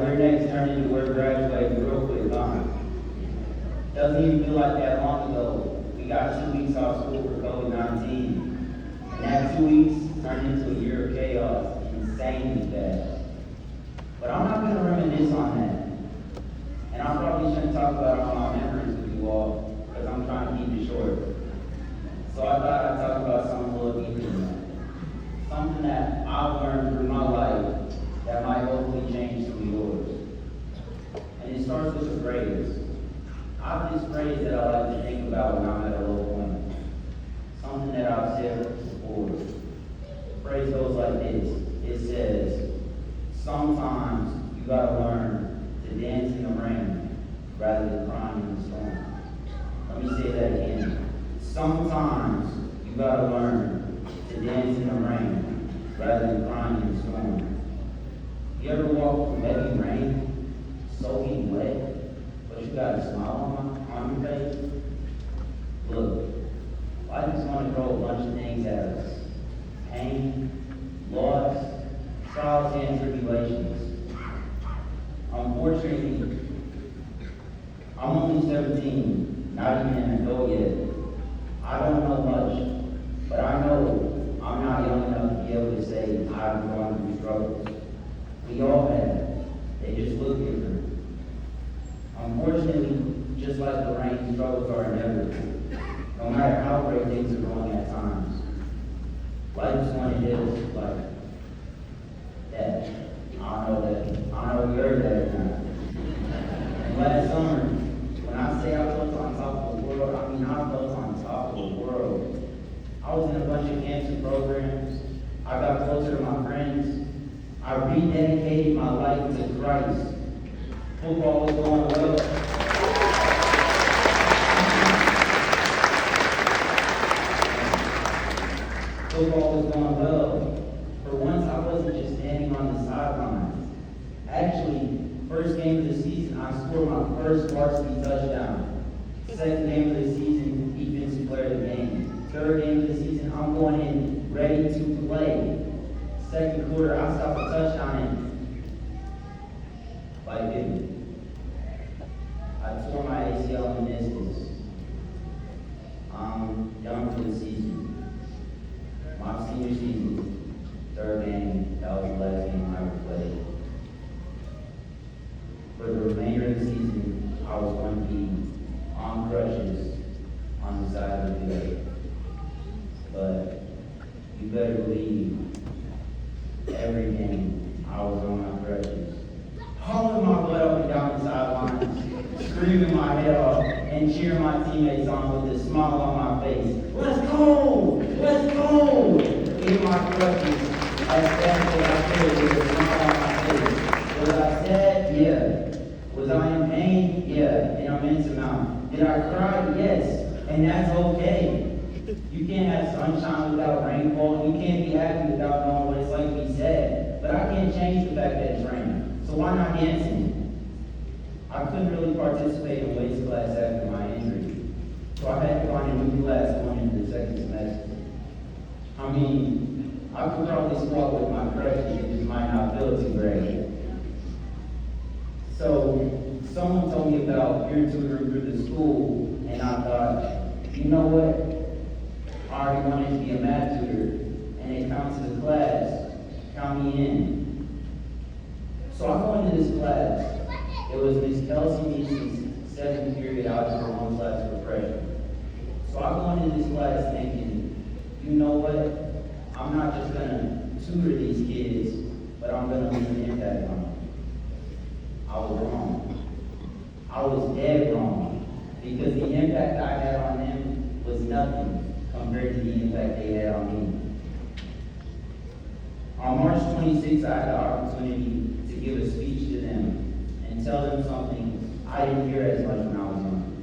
like we're next turned into we're graduating real quick, huh? Doesn't even feel like that long ago. We got 2 weeks off school for COVID-19. And that 2 weeks turned into a year of chaos, insanely fast. But I'm not going to reminisce on that. And I probably shouldn't talk about all my memories with you all, because I'm trying to keep it short. So I thought I'd talk about something a little deeper than that. Something that I've learned through my life that might hopefully change some of yours. And it starts with a phrase. I have this phrase that I like to think about when I'm at a low point. Something that I've said before. The phrase goes like this. It says, sometimes you gotta learn to dance in the rain rather than crying in the storm. Let me say that again. Sometimes you gotta learn to dance in the rain rather than crying in the storm. You ever walk through heavy rain, soaking wet, but you got a smile on your face? Look, life is going to throw a bunch of things at us. Pain, loss, trials and tribulations. Unfortunately, I'm only 17, not even an adult yet. I don't know much, but I know I'm not young enough to be able to say I've gone through struggles. We all have. They just look different. Unfortunately, just like the rain, struggles are inevitable. No matter how great things are going at times, life is going to hit us like that. I know you heard that or not. And last summer, when I say I felt on top of the world, I mean I felt on top of the world. I was in a bunch of camps and programs. I got closer to my friends. I rededicated my life to Christ. Football was going well. Football was going well. For once, I wasn't just standing on the sidelines. Actually, first game of the season, I scored my first varsity touchdown. Second game of the season, defensive player of the game. Third game of the season, I'm going in ready to play. Second quarter, I stopped a touchdown and like it. I tore my ACL and meniscus. I'm done for the season. My senior season, third game, that was the last game I ever played. For the remainder of the season, I was going to be on crutches on the side of the field. But you better believe every game I was on my crutches, hauling my butt up and down the sidelines, screaming my head off, and cheering my teammates on with a smile on my face. Let's go! Let's go! In my crutches, as fast as I could with a smile on my face. Was I sad? Yeah. Was I in pain? Yeah, an immense amount. Did I cry? Yes, and that's okay. You can't have sunshine without rainfall, and you can't be happy without knowing what it's like to be sad. But I can't change the fact that it's raining, so why not dancing? I couldn't really participate in weights class after my injury, so I had to find a new class going into the second semester. I mean, I could probably squat with my crutches, it just might not feel too great. So, someone told me about peer tutoring through the school, and I thought, you know what? I already wanted to be a math tutor, and it counts as a class. Count me in. So I go into this class. It was Miss Kelsey Meese's second period algebra 1 class for freshmen. So I go into this class thinking, you know what? I'm not just gonna tutor these kids, but I'm gonna leave an impact on them. I was wrong. I was dead wrong, because the impact I had on them was nothing compared to the impact they had on me. On March 26th, I had the opportunity to give a speech to them and tell them something I didn't hear as much when I was young.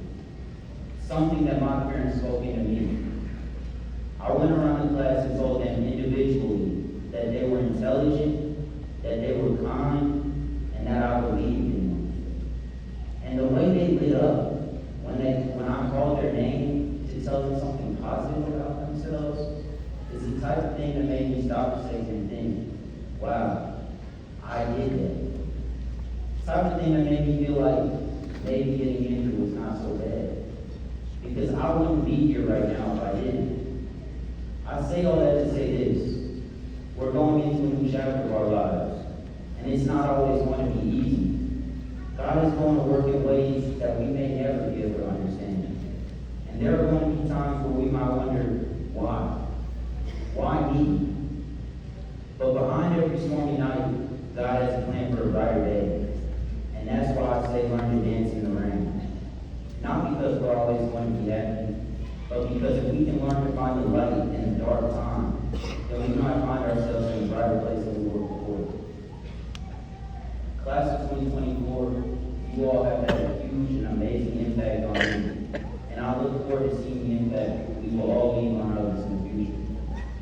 Something that my parents spoke into me. I went around the class and told them individually that they were intelligent, that they were kind, and that I believed in them. And the way they lit up when I called their name to tell them something positive about themselves is the type of thing that made me stop a second and think, wow, I did that. type of thing that made me feel like maybe getting injured was not so bad. Because I wouldn't be here right now if I didn't. I say all that to say this. We're going into a new chapter of our lives. And it's not always going to be easy. God is going to work in ways that we may never be able to understand. And there are going to be times where we might wonder, why? Why me? But behind every stormy night, God has a plan for a brighter day. And that's why I say learn to dance in the rain. Not because we're always going to be happy, but because if we can learn to find the light in the dark time, then we might find ourselves in a brighter place than we were before. Class of 2024, you all have had a huge and amazing impact on me. And I look forward to seeing the impact we will all leave on others in the future.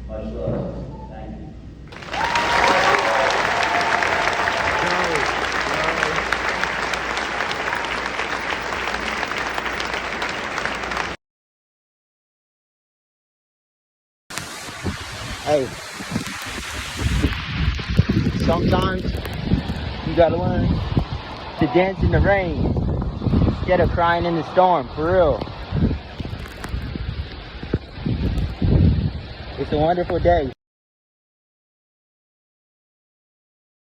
Much love. Thank you. Hey, sometimes you gotta learn to dance in the rain instead of crying in the storm, for real. It's a wonderful day.